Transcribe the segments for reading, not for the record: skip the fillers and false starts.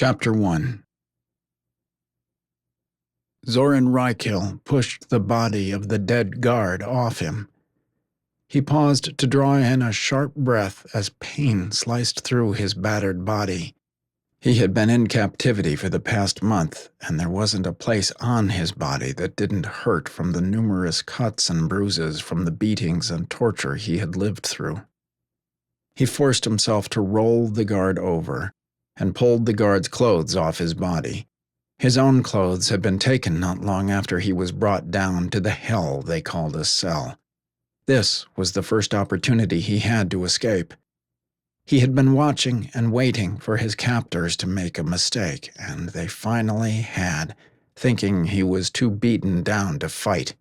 Chapter 1. Zoran Reykill pushed the body of the dead guard off him. He paused to draw in a sharp breath as pain sliced through his battered body. He had been in captivity for the past month, and there wasn't a place on his body that didn't hurt from the numerous cuts and bruises from the beatings and torture he had lived through. He forced himself to roll the guard over and pulled the guard's clothes off his body. His own clothes had been taken not long after he was brought down to the hell they called a cell. This was the first opportunity he had to escape. He had been watching and waiting for his captors to make a mistake, and they finally had, thinking he was too beaten down to fight.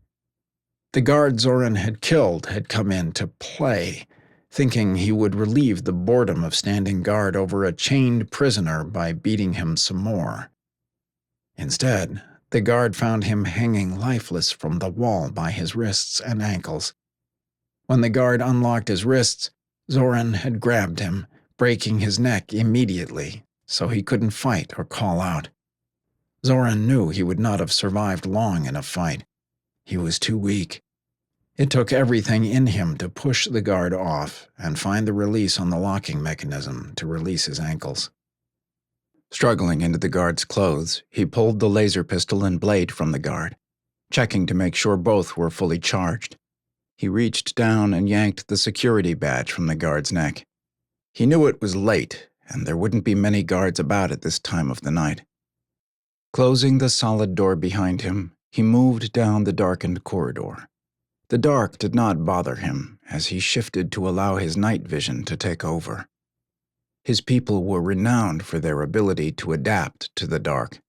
The guard Zoran had killed had come in to play, thinking he would relieve the boredom of standing guard over a chained prisoner by beating him some more. Instead, the guard found him hanging lifeless from the wall by his wrists and ankles. When the guard unlocked his wrists, Zoran had grabbed him, breaking his neck immediately, so he couldn't fight or call out. Zoran knew he would not have survived long in a fight. He was too weak. It took everything in him to push the guard off and find the release on the locking mechanism to release his ankles. Struggling into the guard's clothes, he pulled the laser pistol and blade from the guard, checking to make sure both were fully charged. He reached down and yanked the security badge from the guard's neck. He knew it was late, and there wouldn't be many guards about at this time of the night. Closing the solid door behind him, he moved down the darkened corridor. The dark did not bother him as he shifted to allow his night vision to take over. His people were renowned for their ability to adapt to the dark.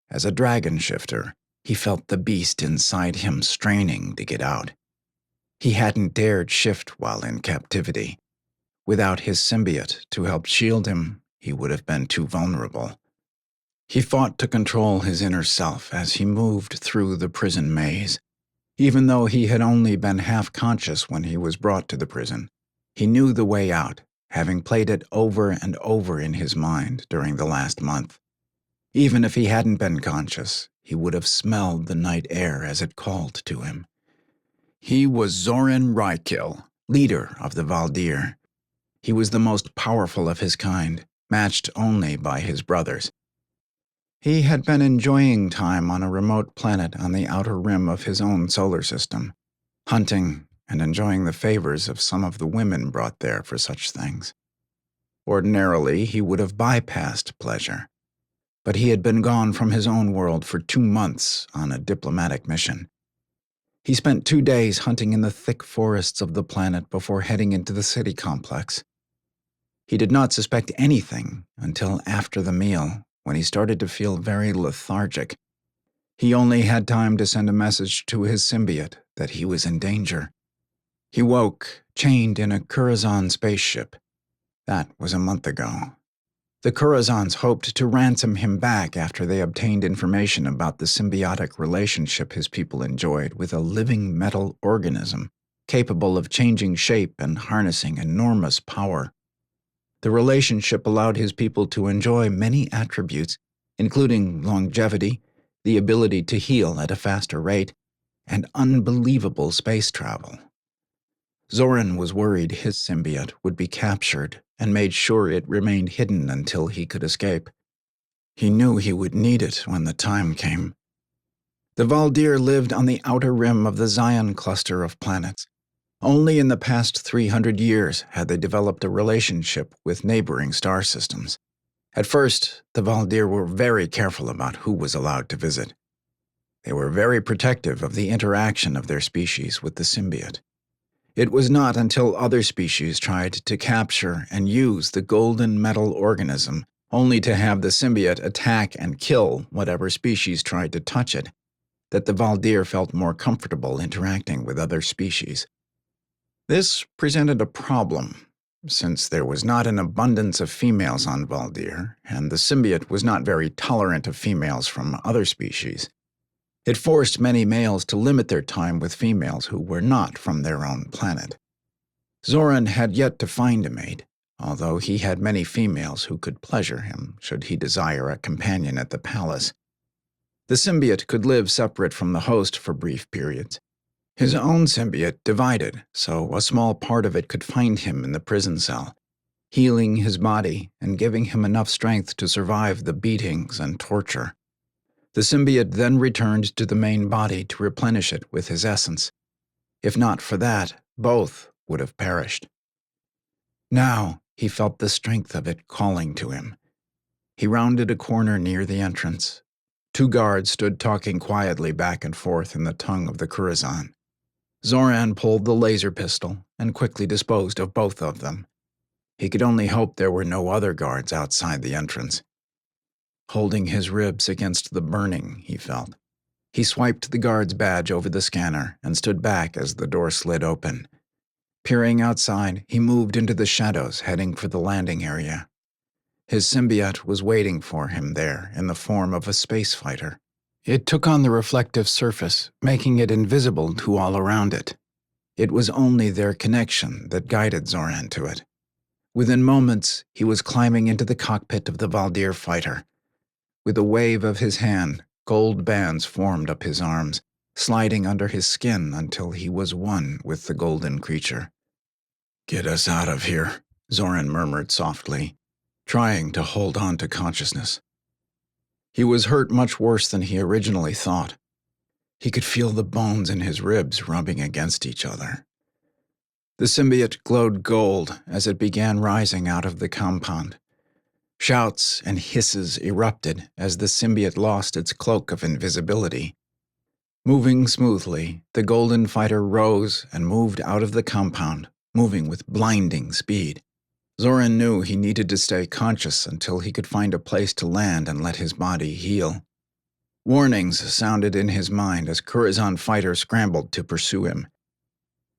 As a dragon shifter, he felt the beast inside him straining to get out. He hadn't dared shift while in captivity. Without his symbiote to help shield him, he would have been too vulnerable. He fought to control his inner self as he moved through the prison maze. Even though he had only been half-conscious when he was brought to the prison, he knew the way out, having played it over and over in his mind during the last month. Even if he hadn't been conscious, he would have smelled the night air as it called to him. He was Zoran Reykill, leader of the Valdier. He was the most powerful of his kind, matched only by his brothers. He had been enjoying time on a remote planet on the outer rim of his own solar system, hunting and enjoying the favors of some of the women brought there for such things. Ordinarily, he would have bypassed pleasure, but he had been gone from his own world for 2 months on a diplomatic mission. He spent 2 days hunting in the thick forests of the planet before heading into the city complex. He did not suspect anything until after the meal, when he started to feel very lethargic. He only had time to send a message to his symbiote that he was in danger. He woke, chained in a Curizan spaceship. That was a month ago. The Curizans hoped to ransom him back after they obtained information about the symbiotic relationship his people enjoyed with a living metal organism capable of changing shape and harnessing enormous power. The relationship allowed his people to enjoy many attributes, including longevity, the ability to heal at a faster rate, and unbelievable space travel. Zoran was worried his symbiote would be captured and made sure it remained hidden until he could escape. He knew he would need it when the time came. The Valdier lived on the outer rim of the Zion cluster of planets. Only in the past 300 years had they developed a relationship with neighboring star systems. At first, the Valdier were very careful about who was allowed to visit. They were very protective of the interaction of their species with the symbiote. It was not until other species tried to capture and use the golden metal organism, only to have the symbiote attack and kill whatever species tried to touch it, that the Valdier felt more comfortable interacting with other species. This presented a problem, since there was not an abundance of females on Valdier, and the symbiote was not very tolerant of females from other species. It forced many males to limit their time with females who were not from their own planet. Zoran had yet to find a mate, although he had many females who could pleasure him should he desire a companion at the palace. The symbiote could live separate from the host for brief periods. His own symbiote divided, so a small part of it could find him in the prison cell, healing his body and giving him enough strength to survive the beatings and torture. The symbiote then returned to the main body to replenish it with his essence. If not for that, both would have perished. Now he felt the strength of it calling to him. He rounded a corner near the entrance. 2 guards stood talking quietly back and forth in the tongue of the Curizan. Zoran pulled the laser pistol and quickly disposed of both of them. He could only hope there were no other guards outside the entrance. Holding his ribs against the burning, he felt. He swiped the guard's badge over the scanner and stood back as the door slid open. Peering outside, he moved into the shadows, heading for the landing area. His symbiote was waiting for him there in the form of a space fighter. It took on the reflective surface, making it invisible to all around it. It was only their connection that guided Zoran to it. Within moments, he was climbing into the cockpit of the Valdier fighter. With a wave of his hand, gold bands formed up his arms, sliding under his skin until he was one with the golden creature. "Get us out of here," Zoran murmured softly, trying to hold on to consciousness. He was hurt much worse than he originally thought. He could feel the bones in his ribs rubbing against each other. The symbiote glowed gold as it began rising out of the compound. Shouts and hisses erupted as the symbiote lost its cloak of invisibility. Moving smoothly, the golden fighter rose and moved out of the compound, moving with blinding speed. Zoran knew he needed to stay conscious until he could find a place to land and let his body heal. Warnings sounded in his mind as Curizan fighters scrambled to pursue him.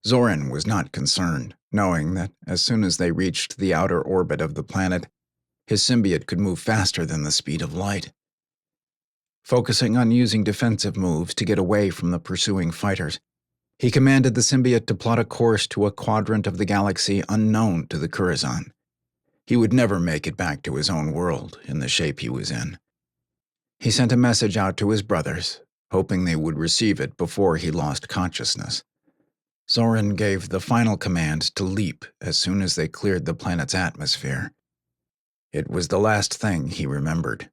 Zoran was not concerned, knowing that as soon as they reached the outer orbit of the planet, his symbiote could move faster than the speed of light. Focusing on using defensive moves to get away from the pursuing fighters, he commanded the symbiote to plot a course to a quadrant of the galaxy unknown to the Curizan. He would never make it back to his own world in the shape he was in. He sent a message out to his brothers, hoping they would receive it before he lost consciousness. Zoran gave the final command to leap as soon as they cleared the planet's atmosphere. It was the last thing he remembered.